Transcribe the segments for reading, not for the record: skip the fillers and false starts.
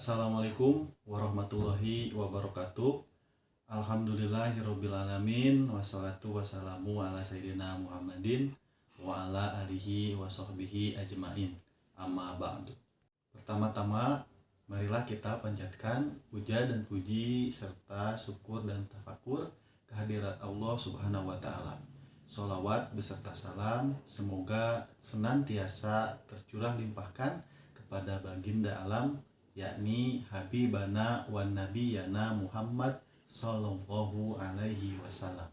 Assalamualaikum warahmatullahi wabarakatuh. Alhamdulillahirrabbilalamin. Wassalatu wassalamu ala sayyidina Muhammadin wa ala alihi wa sahbihi ajmain. Amma ba'du. Pertama-tama, marilah kita panjatkan puja dan puji serta syukur dan tafakur kehadirat Allah Subhanahu wa taala. Sholawat beserta salam semoga senantiasa tercurah limpahkan kepada baginda alam, yakni Habibana wan Nabiyana Muhammad Sallallahu Alaihi Wasallam.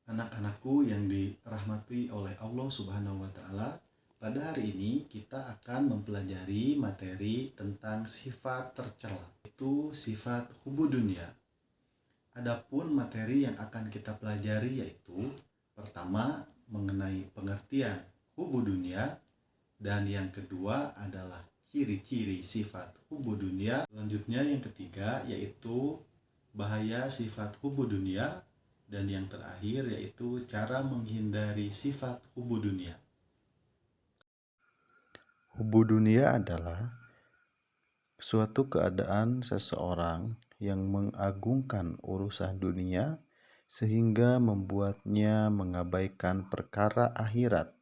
Anak-anakku yang dirahmati oleh Allah Subhanahu Wa Taala, pada hari ini kita akan mempelajari materi tentang sifat tercela, itu sifat hubu dunia. Adapun materi yang akan kita pelajari yaitu pertama mengenai pengertian hubu dunia, dan yang kedua adalah ciri-ciri sifat hubu dunia. Selanjutnya yang ketiga yaitu bahaya sifat hubu dunia, dan yang terakhir yaitu cara menghindari sifat hubu dunia. Hubu dunia adalah suatu keadaan seseorang yang mengagungkan urusan dunia sehingga membuatnya mengabaikan perkara akhirat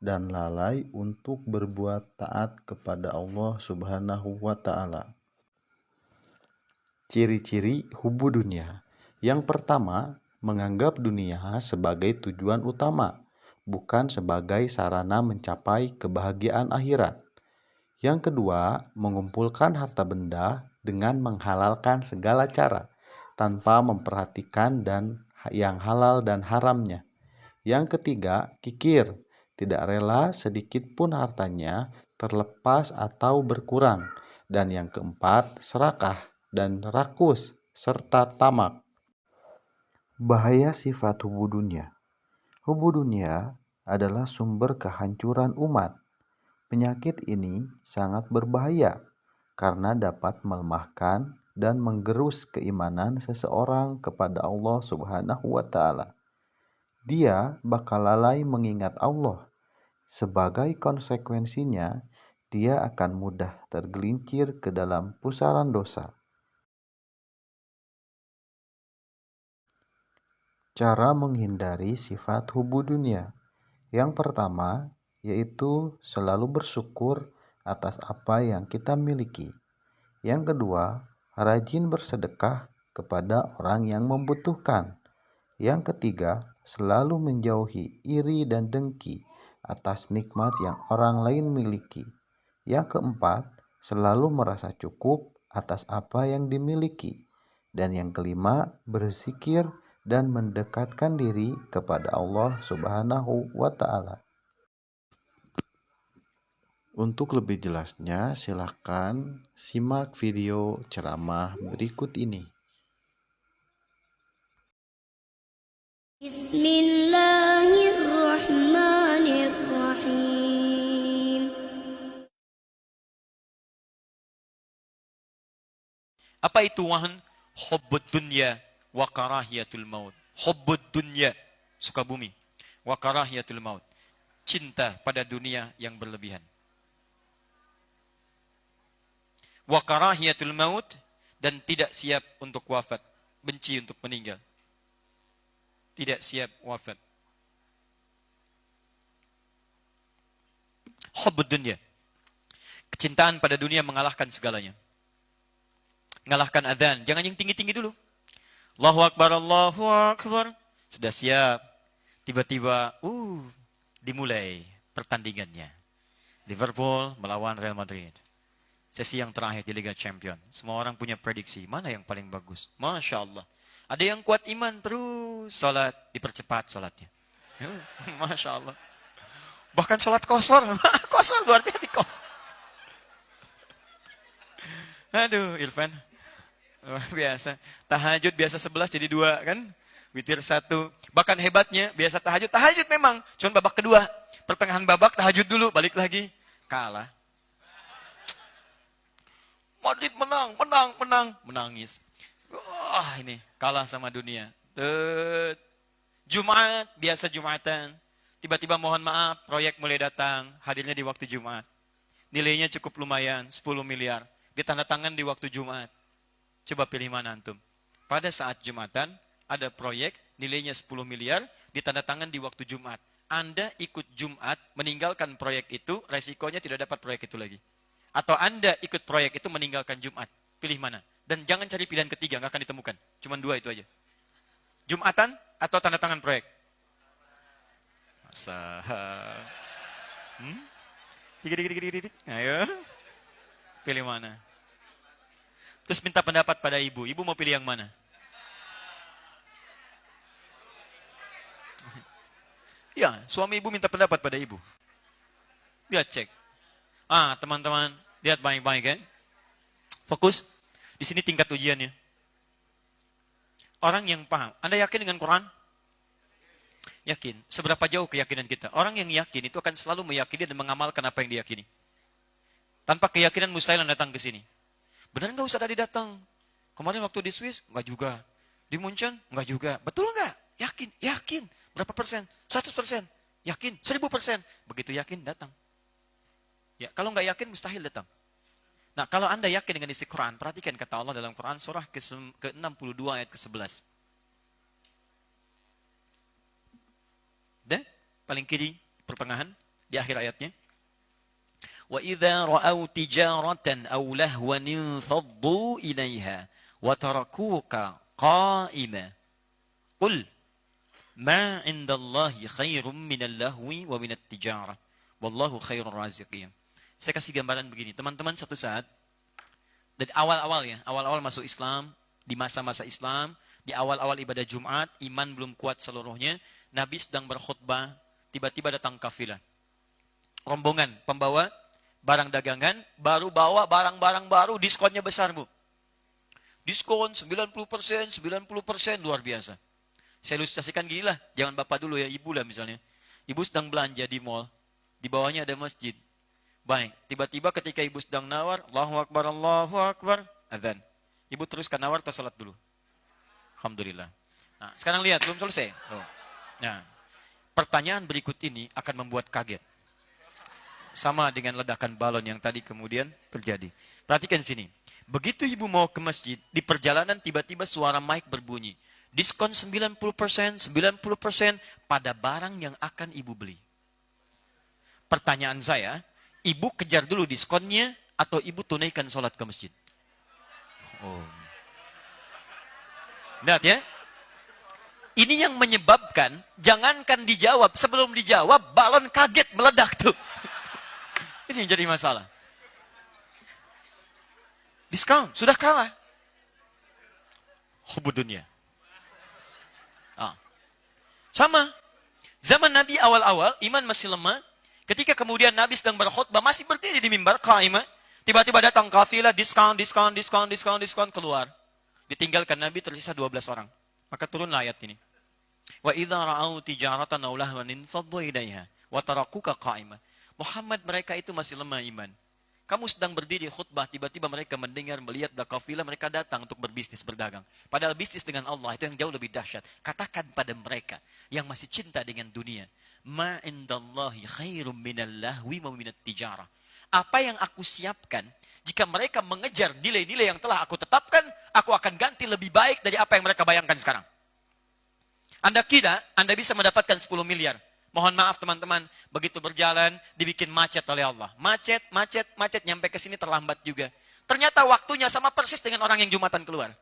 dan lalai untuk berbuat taat kepada Allah Subhanahu wa taala. Ciri-ciri hubu dunia. Yang pertama, menganggap dunia sebagai tujuan utama, bukan sebagai sarana mencapai kebahagiaan akhirat. Yang kedua, mengumpulkan harta benda dengan menghalalkan segala cara tanpa memperhatikan yang halal dan haramnya. Yang ketiga, kikir, tidak rela sedikit pun hartanya terlepas atau berkurang. Dan yang keempat, serakah dan rakus serta tamak. Bahaya sifat hubu dunia. Hubu dunia adalah sumber kehancuran umat. Penyakit ini sangat berbahaya karena dapat melemahkan dan menggerus keimanan seseorang kepada Allah Subhanahu wa taala. Dia bakal lalai mengingat Allah. Sebagai konsekuensinya, dia akan mudah tergelincir ke dalam pusaran dosa. Cara menghindari sifat hubu dunia. Yang pertama, yaitu selalu bersyukur atas apa yang kita miliki. Yang kedua, rajin bersedekah kepada orang yang membutuhkan. Yang ketiga, selalu menjauhi iri dan dengki atas nikmat yang orang lain miliki. Yang keempat, selalu merasa cukup atas apa yang dimiliki. Dan yang kelima, berzikir dan mendekatkan diri kepada Allah Subhanahu wa taala. Untuk lebih jelasnya, silakan simak video ceramah berikut ini. Apa itu wahan? Hubbud dunya wa karahiyatul maut. Hubbud dunya, suka bumi. Wa karahiyatul maut, cinta pada dunia yang berlebihan. Wa karahiyatul maut, dan tidak siap untuk wafat, benci untuk meninggal. Tidak siap wafat. Hubbud dunya, kecintaan pada dunia mengalahkan segalanya. Ngalahkan adzan, jangan yang tinggi-tinggi dulu. Allahu Akbar, Allahu Akbar. Sudah siap. Tiba-tiba, dimulai pertandingannya. Liverpool melawan Real Madrid. Sesi yang terakhir di Liga Champion. Semua orang punya prediksi, mana yang paling bagus. Masya Allah. Ada yang kuat iman, terus sholat, dipercepat sholatnya. Masya Allah. Bahkan sholat kosor. Kosor, luar biasa kosor. Aduh, Irfan. Luar biasa. Tahajud biasa 11 jadi 2 kan? Witir 1. Bahkan hebatnya, biasa tahajud memang. Cuma babak kedua. Pertengahan babak tahajud dulu, balik lagi. Kalah. Madrid menang. Menangis. Wah, ini kalah sama dunia. Jumat, biasa Jumatan. Tiba-tiba mohon maaf, proyek mulai datang. Hadirnya di waktu Jumat. nilainya cukup lumayan, 10 miliar. Ditandatangan di waktu Jumat. Coba pilih mana antum. Pada saat Jumatan, ada proyek, nilainya 10 miliar, ditandatangan di waktu Jumat. Anda ikut Jumat, meninggalkan proyek itu, resikonya tidak dapat proyek itu lagi. Atau Anda ikut proyek itu, meninggalkan Jumat. Pilih mana. Dan jangan cari pilihan ketiga, nggak akan ditemukan. Cuma dua itu aja. Jumatan atau tanda tangan proyek? Masa... Dik. Ayo. Pilih mana? Terus minta pendapat pada ibu. Ibu mau pilih yang mana? Ya, suami ibu minta pendapat pada ibu. Lihat cek. Teman-teman, lihat baik-baik kan? Fokus. Di sini tingkat ujiannya. Orang yang paham. Anda yakin dengan Quran? Yakin. Seberapa jauh keyakinan kita? Orang yang yakin itu akan selalu meyakini dan mengamalkan apa yang diyakini. Tanpa keyakinan mustahil Anda datang ke sini. Benar nggak usah tadi datang? Kemarin waktu di Swiss, nggak juga. Di Munchen, nggak juga. Betul nggak? Yakin? Yakin. Berapa persen? 100%. Yakin? 1000%. Begitu yakin, datang. Ya, kalau nggak yakin, mustahil datang. Nah, kalau Anda yakin dengan isi Quran, perhatikan kata Allah dalam Quran, surah ke-62 ayat ke-11. Dan paling kiri, pertengahan, di akhir ayatnya. وَإِذَا رَأَوْا تِجَارَةً أَوْ لَهْوًا انفَضُّوا إِلَيْهَا وَتَرَكُوكَ قَائِمًا قُلْ مَا عِنْدَ اللَّهِ خَيْرٌ مِنَ اللَّهْوِ وَمِنَ التِّجَارَةِ وَاللَّهُ خَيْرُ الرَّازِقِينَ. Saya kasih gambaran begini, teman-teman, satu saat dari awal-awal masuk Islam, di masa-masa Islam, di awal-awal ibadah Jumat, iman belum kuat seluruhnya, Nabi sedang berkhutbah, tiba-tiba datang kafilah. Rombongan pembawa barang dagangan, baru bawa barang-barang baru, diskonnya besar, Bu. Diskon 90%, 90%, luar biasa. Saya ilustrasikan gini lah, jangan bapak dulu ya, ibu lah misalnya. Ibu sedang belanja di mall, di bawahnya ada masjid. Baik, tiba-tiba ketika ibu sedang nawar, Allahu Akbar, adzan. Ibu teruskan nawar atau salat dulu? Alhamdulillah. Nah, sekarang lihat, belum selesai. Nah, pertanyaan berikut ini akan membuat kaget. Sama dengan ledakan balon yang tadi kemudian terjadi. Perhatikan sini. Begitu ibu mau ke masjid, di perjalanan tiba-tiba suara mic berbunyi. Diskon 90%, 90% pada barang yang akan ibu beli. Pertanyaan saya, ibu kejar dulu diskonnya atau ibu tunaikan sholat ke masjid? Oh. Lihat ya. Ini yang menyebabkan, jangankan dijawab, sebelum dijawab, balon kaget meledak tuh. Ini yang jadi masalah. Diskon, sudah kalah. Hubud dunia. Sama. Zaman Nabi awal-awal, iman masih lemah. Ketika kemudian Nabi sedang berkhutbah, masih berdiri di mimbar, qaimah. Tiba-tiba datang kafilah, diskon, keluar. Ditinggalkan Nabi, tersisa 12 orang. Maka turunlah ayat ini. Wa idza ra'au tijaratan aw lahwan infaddu ilaiha wa tarakuka qa'imah. Muhammad, mereka itu masih lemah iman. Kamu sedang berdiri khutbah, tiba-tiba mereka mendengar, melihat kafilah, mereka datang untuk berbisnis, berdagang. Padahal bisnis dengan Allah itu yang jauh lebih dahsyat. Katakan pada mereka yang masih cinta dengan dunia, ma indallahi khairum minal lahwi wa minat tijarah. Apa yang aku siapkan, jika mereka mengejar nilai-nilai yang telah aku tetapkan, aku akan ganti lebih baik dari apa yang mereka bayangkan sekarang. Anda kira Anda bisa mendapatkan 10 miliar. Mohon maaf teman-teman, begitu berjalan, dibikin macet oleh Allah. Macet, nyampe ke sini terlambat juga. Ternyata waktunya sama persis dengan orang yang Jumatan keluar.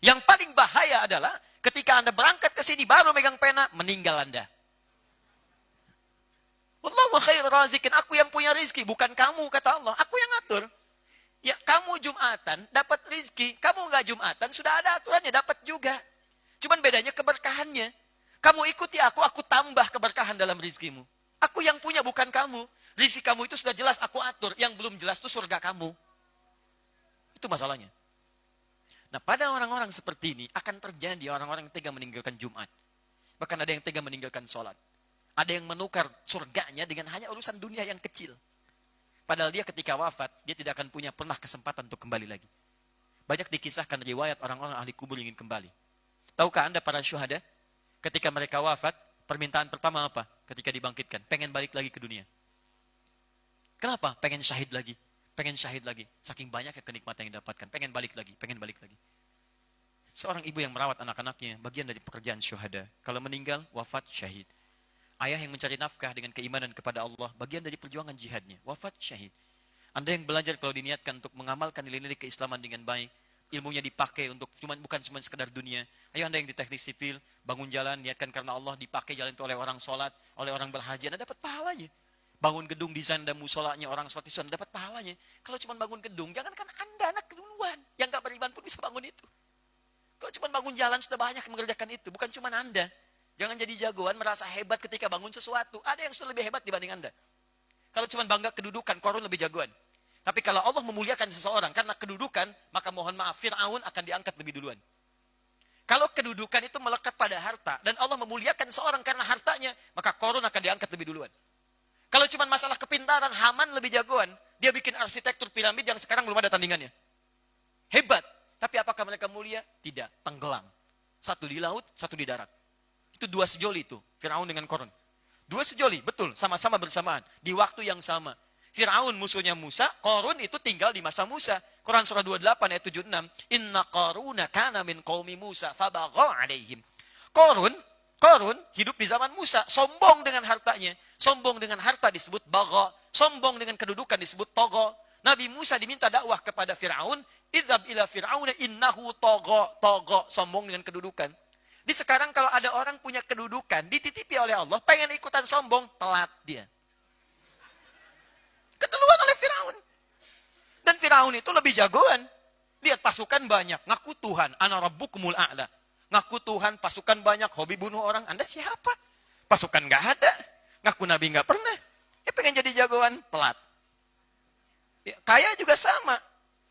Yang paling bahaya adalah, ketika Anda berangkat ke sini, baru megang pena, meninggal Anda. Wallahu khairur razikin, aku yang punya rizki, bukan kamu, kata Allah. Aku yang ngatur. Ya, kamu Jumatan, dapat rizki. Kamu nggak Jumatan, sudah ada aturannya, dapat juga. Cuman bedanya keberkahannya. Kamu ikuti aku tambah keberkahan dalam rizkimu. Aku yang punya, bukan kamu. Rizki kamu itu sudah jelas aku atur. Yang belum jelas itu surga kamu. Itu masalahnya. Nah, pada orang-orang seperti ini akan terjadi orang-orang yang tega meninggalkan Jumat. Bahkan ada yang tega meninggalkan sholat. Ada yang menukar surganya dengan hanya urusan dunia yang kecil. Padahal dia ketika wafat, dia tidak akan punya pernah kesempatan untuk kembali lagi. Banyak dikisahkan riwayat orang-orang ahli kubur ingin kembali. Tahukah Anda para syuhada? Ketika mereka wafat, permintaan pertama apa? Ketika dibangkitkan, pengen balik lagi ke dunia. Kenapa? Pengen syahid lagi. Pengen syahid lagi. Saking banyak kenikmatan yang didapatkan. Pengen balik lagi. Pengen balik lagi. Seorang ibu yang merawat anak-anaknya, bagian dari pekerjaan syuhada. Kalau meninggal, wafat syahid. Ayah yang mencari nafkah dengan keimanan kepada Allah, bagian dari perjuangan jihadnya, wafat syahid. Anda yang belajar kalau diniatkan untuk mengamalkan nilai-nilai keislaman dengan baik, ilmunya dipakai untuk bukan cuma sekedar dunia. Ayo Anda yang di teknik sipil, bangun jalan, niatkan karena Allah, dipakai jalan itu oleh orang sholat, oleh orang berhaji, Anda dapat pahalanya. Bangun gedung, desain dan musolanya, orang sholat itu Anda dapat pahalanya. Kalau cuma bangun gedung, jangankan Anda, anak keduluan, yang gak beriman pun bisa bangun itu. Kalau cuma bangun jalan sudah banyak yang mengerjakan itu, bukan cuma Anda. Jangan jadi jagoan merasa hebat ketika bangun sesuatu. Ada yang sudah lebih hebat dibanding Anda. Kalau cuma bangga kedudukan, Qarun lebih jagoan. Tapi kalau Allah memuliakan seseorang karena kedudukan, maka mohon maaf, Fir'aun akan diangkat lebih duluan. Kalau kedudukan itu melekat pada harta, dan Allah memuliakan seseorang karena hartanya, maka Qarun akan diangkat lebih duluan. Kalau cuma masalah kepintaran, Haman lebih jagoan. Dia bikin arsitektur piramid yang sekarang belum ada tandingannya. Hebat. Tapi apakah mereka mulia? Tidak, tenggelam. Satu di laut, satu di darat. Itu dua sejoli itu, Fir'aun dengan Qarun. Dua sejoli, betul, sama-sama bersamaan. Di waktu yang sama. Fir'aun musuhnya Musa, Qarun itu tinggal di masa Musa. Quran surah 28 ayat 76. Inna Qaruna kana min qaumi Musa, fabagha alaihim. Qarun hidup di zaman Musa, sombong dengan hartanya. Sombong dengan harta disebut bagha. Sombong dengan kedudukan disebut tagha. Nabi Musa diminta dakwah kepada Fir'aun, idzhab ila fir'auna innahu tagha, sombong dengan kedudukan. Di sekarang kalau ada orang punya kedudukan, dititipi oleh Allah, pengen ikutan sombong, telat dia. Keduluan oleh Fir'aun. Dan Fir'aun itu lebih jagoan. Lihat pasukan banyak, ngaku Tuhan, ana rabbukumul a'la. Ngaku Tuhan, pasukan banyak, hobi bunuh orang, Anda siapa? Pasukan gak ada, ngaku Nabi gak pernah. Ya pengen jadi jagoan, telat. Ya, kaya juga sama.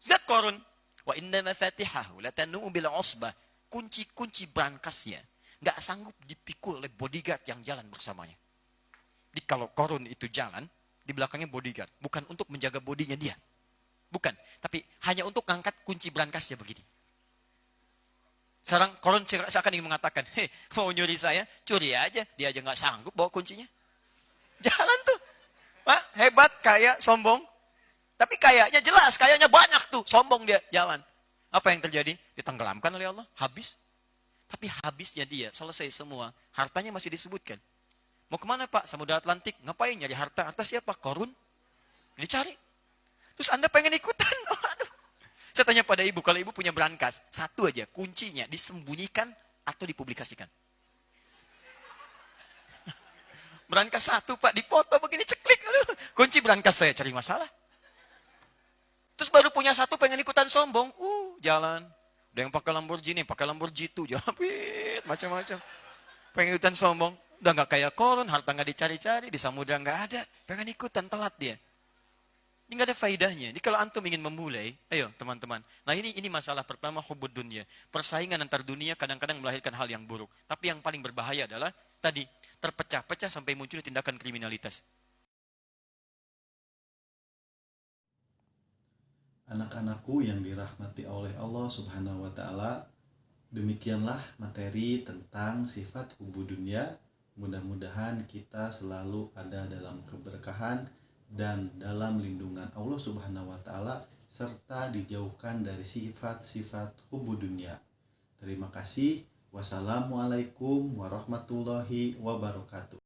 Lihat Qarun. Wa inna mafatihahu latanu bil usbah. Kunci-kunci berangkasnya nggak sanggup dipikul oleh bodyguard yang jalan bersamanya. Jadi kalau Qarun itu jalan, di belakangnya bodyguard, bukan untuk menjaga bodinya dia. Bukan, tapi hanya untuk ngangkat kunci berangkasnya begini. Sekarang Qarun seakan ingin mengatakan, "Hei, mau nyuri saya, curi aja. Dia aja nggak sanggup bawa kuncinya." Jalan tuh. Wah, hebat, kaya, sombong. Tapi kayaknya jelas, kayaknya banyak tuh. Sombong dia, jalan. Apa yang terjadi? Ditenggelamkan oleh Allah, habis. Tapi habisnya dia, selesai semua. Hartanya masih disebutkan. Mau kemana Pak? Samudra Atlantik. Ngapain nyari harta? Harta siapa? Qarun. Dicari. Terus Anda pengen ikutan? Aduh. Saya tanya pada ibu, kalau ibu punya berangkas, satu aja, kuncinya disembunyikan atau dipublikasikan. Berangkas satu Pak, dipoto begini, ceklik. Aduh. Kunci berangkas saya, cari masalah. Terus baru punya satu pengen ikutan sombong. Jalan. Ada yang pakai Lamborghini, pakai Lamborghini itu. Japit, macam-macam. Pengen ikutan sombong. Udah gak kayak Qarun, harta gak dicari-cari, di samudra gak ada. Pengen ikutan, telat dia. Ini gak ada faidahnya. Jadi kalau antum ingin memulai, ayo teman-teman. Nah ini masalah pertama, hubud dunia. Persaingan antar dunia kadang-kadang melahirkan hal yang buruk. Tapi yang paling berbahaya adalah, tadi, terpecah-pecah sampai muncul tindakan kriminalitas. Anak-anakku yang dirahmati oleh Allah Subhanahu wa Ta'ala, demikianlah materi tentang sifat hubud dunia. Mudah-mudahan kita selalu ada dalam keberkahan dan dalam lindungan Allah Subhanahu wa Ta'ala, serta dijauhkan dari sifat-sifat hubud dunia. Terima kasih. Wassalamualaikum warahmatullahi wabarakatuh.